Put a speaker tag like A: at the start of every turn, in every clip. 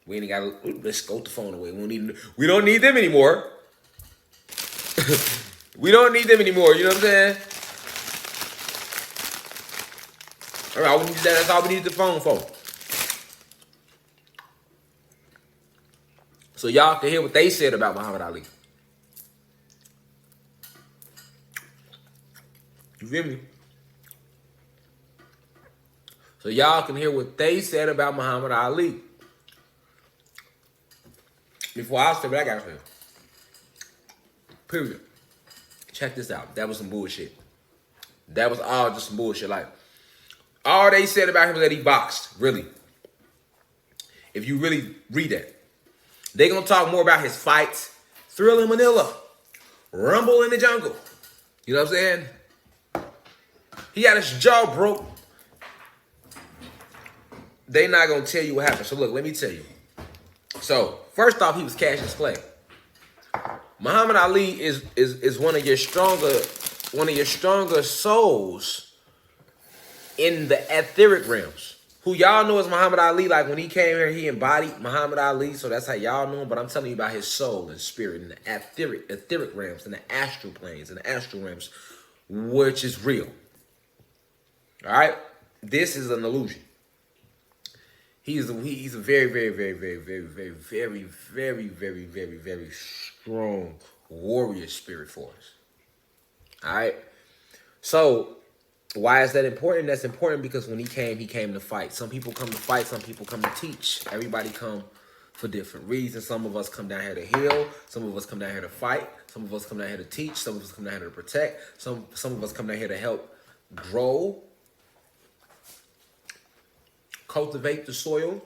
A: We ain't got. Let's go the phone away. We don't need them anymore. We don't need them anymore. You know what I'm saying? All right, that's all we need the phone for. So y'all can hear what they said about Muhammad Ali. You feel me? So y'all can hear what they said about Muhammad Ali. Before I say what I got to say. Period. Check this out. That was some bullshit. That was all just some bullshit. Like, all they said about him was that he boxed. Really. If you really read that. They gonna talk more about his fights. Thrill in Manila. Rumble in the Jungle. You know what I'm saying? He had his jaw broke. They not gonna tell you what happened. So look, let me tell you. So first off, he was Cassius Clay. Muhammad Ali is one of your stronger souls in the etheric realms. Who y'all know as Muhammad Ali, like when he came here, he embodied Muhammad Ali, so that's how y'all know him. But I'm telling you about his soul and spirit in the etheric realms, in the astral planes, in the astral realms, which is real. All right? This is an illusion. He's a very, very, very, very, very, very, very, very, very, very, very strong warrior spirit for us. All right? So, why is that important? That's important because when he came to fight. Some people come to fight, some people come to teach. Everybody come for different reasons. Some of us come down here to heal. Some of us come down here to fight. Some of us come down here to teach. Some of us come down here to protect. Some of us come down here to help grow, cultivate the soil.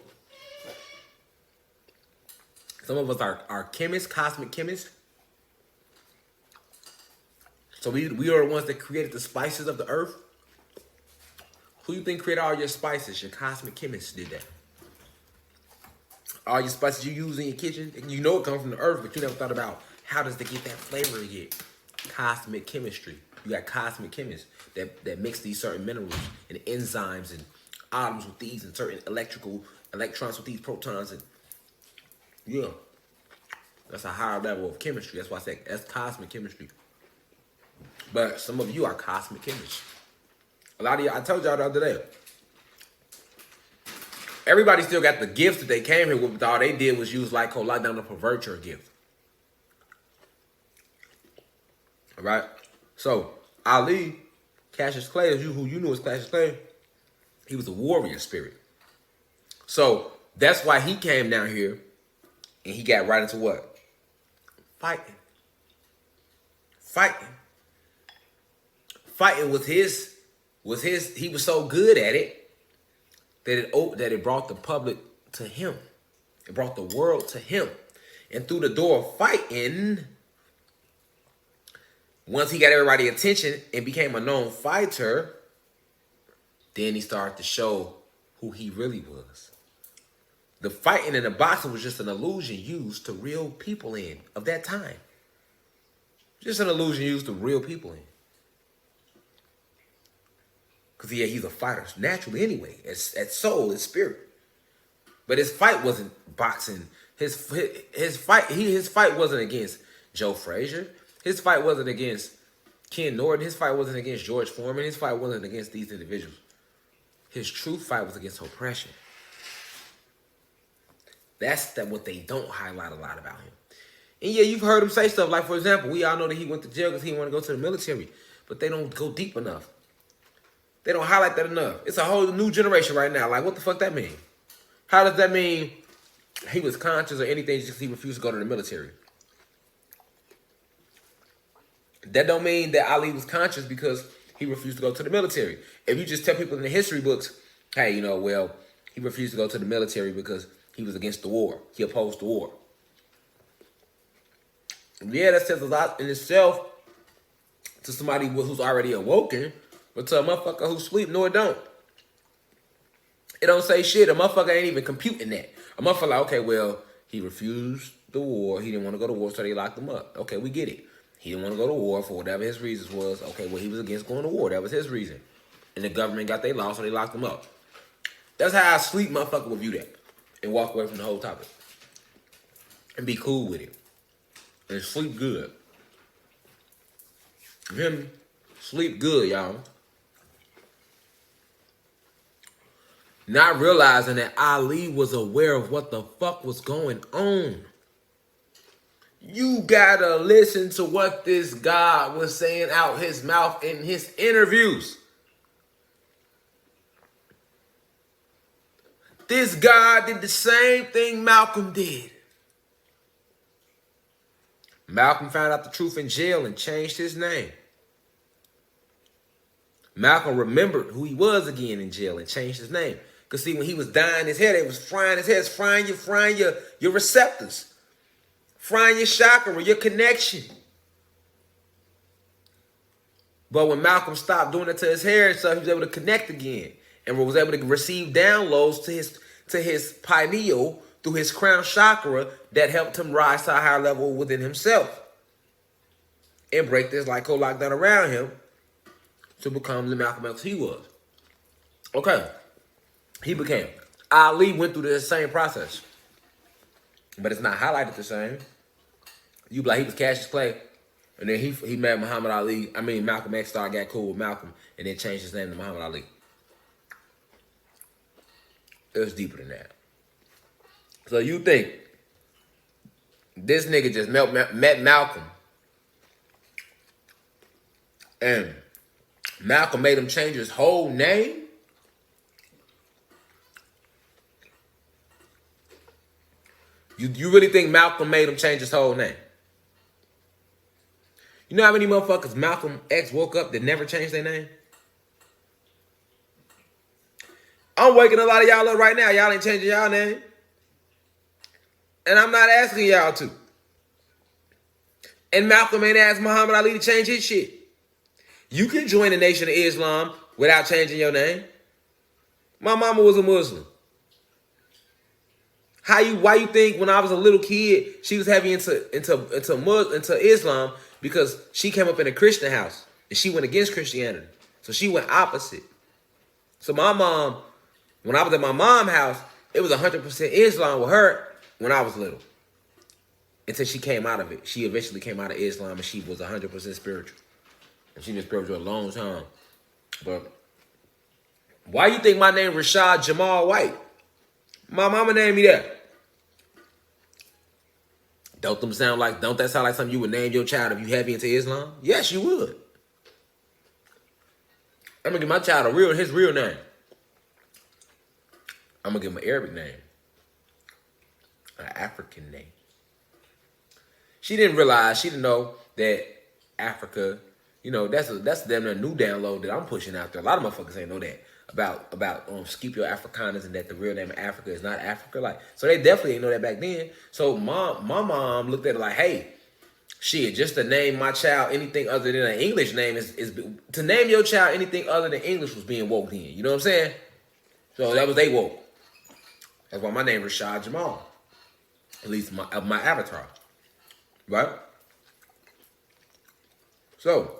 A: Some of us are chemists, cosmic chemists. So we are the ones that created the spices of the earth. Who you think created all your spices? Your cosmic chemists did that. All your spices you use in your kitchen, you know it comes from the earth, but you never thought about how does they get that flavor to get? Cosmic chemistry. You got cosmic chemists that mix these certain minerals and enzymes and atoms with these and certain electrons with these protons. And yeah, that's a higher level of chemistry. That's why I say that's cosmic chemistry. But some of you are cosmic chemists. A lot of you, I told y'all the other day, everybody still got the gifts that they came here with, but all they did was use light code lockdown to pervert your gift. All right? So, Ali, Cassius Clay, who you knew as Cassius Clay, he was a warrior spirit. So, that's why he came down here and he got right into what? Fighting. Fighting was his, he was so good at it that it brought the public to him. It brought the world to him. And through the door of fighting, once he got everybody's attention and became a known fighter, then he started to show who he really was. The fighting and the boxing was just an illusion used to reel people in of that time. Just an illusion used to reel people in. Because he's a fighter naturally anyway, at soul and spirit. But his fight wasn't boxing. His fight wasn't against Joe Frazier. His fight wasn't against Ken Norton. His fight wasn't against George Foreman. His fight wasn't against these individuals. His true fight was against oppression. That's what they don't highlight a lot about him. And yeah, you've heard him say stuff like, for example, we all know that he went to jail because he didn't want to go to the military. But they don't go deep enough. They don't highlight that enough. It's a whole new generation right now. Like, what the fuck that mean? How does that mean he was conscious or anything just because he refused to go to the military? That don't mean that Ali was conscious because he refused to go to the military. If you just tell people in the history books, hey, he refused to go to the military because he was against the war. He opposed the war. Yeah, that says a lot in itself to somebody who's already awoken. But to a motherfucker who sleep, no, it don't. It don't say shit. A motherfucker ain't even computing that. A motherfucker like, okay, well, he refused the war. He didn't want to go to war, so they locked him up. Okay, we get it. He didn't want to go to war for whatever his reasons was. Okay, well, he was against going to war. That was his reason. And the government got their law, so they locked him up. That's how a sleep motherfucker would view that. and walk away from the whole topic. And be cool with it. And sleep good. You hear me? Sleep good, y'all. Not realizing that Ali was aware of what the fuck was going on. You gotta listen to what this guy was saying out his mouth in his interviews. This guy did the same thing Malcolm did. Malcolm found out the truth in jail and changed his name. Malcolm remembered who he was again in jail and changed his name. Because see, when he was dying his head, it was frying his head, frying your receptors. Frying your chakra, your connection. But when Malcolm stopped doing it to his hair and stuff, he was able to connect again. And was able to receive downloads to his pineal through his crown chakra that helped him rise to a higher level within himself. And break this lockdown around him to become the Malcolm X he was. Okay. He became. Ali went through the same process. But it's not highlighted the same. You be like, he was Cassius Clay. And then he met Muhammad Ali. I mean, Malcolm X started got cool with Malcolm. And then changed his name to Muhammad Ali. It was deeper than that. So you think this nigga just met Malcolm. And Malcolm made him change his whole name? You really think Malcolm made him change his whole name? You know how many motherfuckers Malcolm X woke up that never changed their name? I'm waking a lot of y'all up right now. Y'all ain't changing y'all name. And I'm not asking y'all to. And Malcolm ain't asked Muhammad Ali to change his shit. You can join the Nation of Islam without changing your name. My mama was a Muslim. Why you think when I was a little kid, she was heavy into Islam because she came up in a Christian house and she went against Christianity. So she went opposite. So my mom, when I was at my mom's house, it was 100% Islam with her when I was little. Until she came out of it. She eventually came out of Islam and she was 100% spiritual. And she been spiritual a long time. But why you think my name Rahad Jamal White? My mama named me that. Don't that sound like something you would name your child if you heavy into Islam? Yes, you would. I'm gonna give my child his real name. I'm gonna give him an Arabic name. An African name. She didn't know that Africa, that's damn near new download that I'm pushing out there. A lot of motherfuckers ain't know that. About Scipio Africanus and that the real name of Africa is not Africa. So they definitely didn't know that back then. So my mom looked at it like, hey, shit, just to name my child anything other than an English name is to name your child anything other than English was being woke in. You know what I'm saying? So that was they woke. That's why my name is Rahad Jamal. At least my avatar. Right? So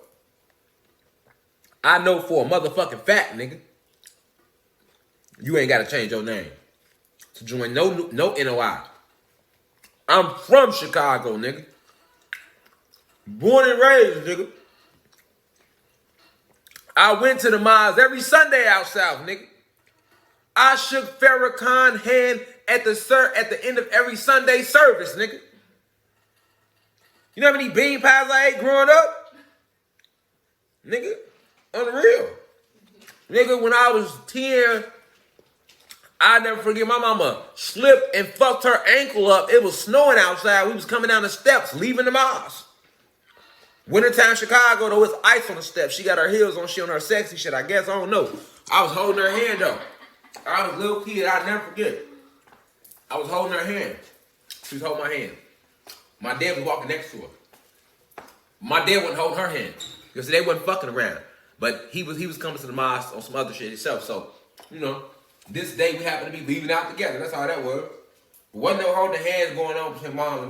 A: I know for a motherfucking fact, nigga, you ain't got to change your name to join no NOI. I'm from Chicago, nigga. Born and raised, nigga. I went to the mosque every Sunday out south, nigga. I shook Farrakhan's hand at the end of every Sunday service, nigga. You know how many bean pies I ate growing up? Nigga, unreal. Nigga, when I was 10, I never forget my mama slipped and fucked her ankle up. It was snowing outside. We was coming down the steps, leaving the mosque. Wintertime Chicago, though, it's ice on the steps. She got her heels on. She on her sexy shit, I guess. I don't know. I was holding her hand, though. I was a little kid. I'll never forget. I was holding her hand. She was holding my hand. My dad was walking next to her. My dad wasn't holding her hand because they wasn't fucking around. But he was coming to the mosque on some other shit himself. So, this day we happened to be leaving out together. That's how that was. Wasn't no holding hands going on between mom and mom.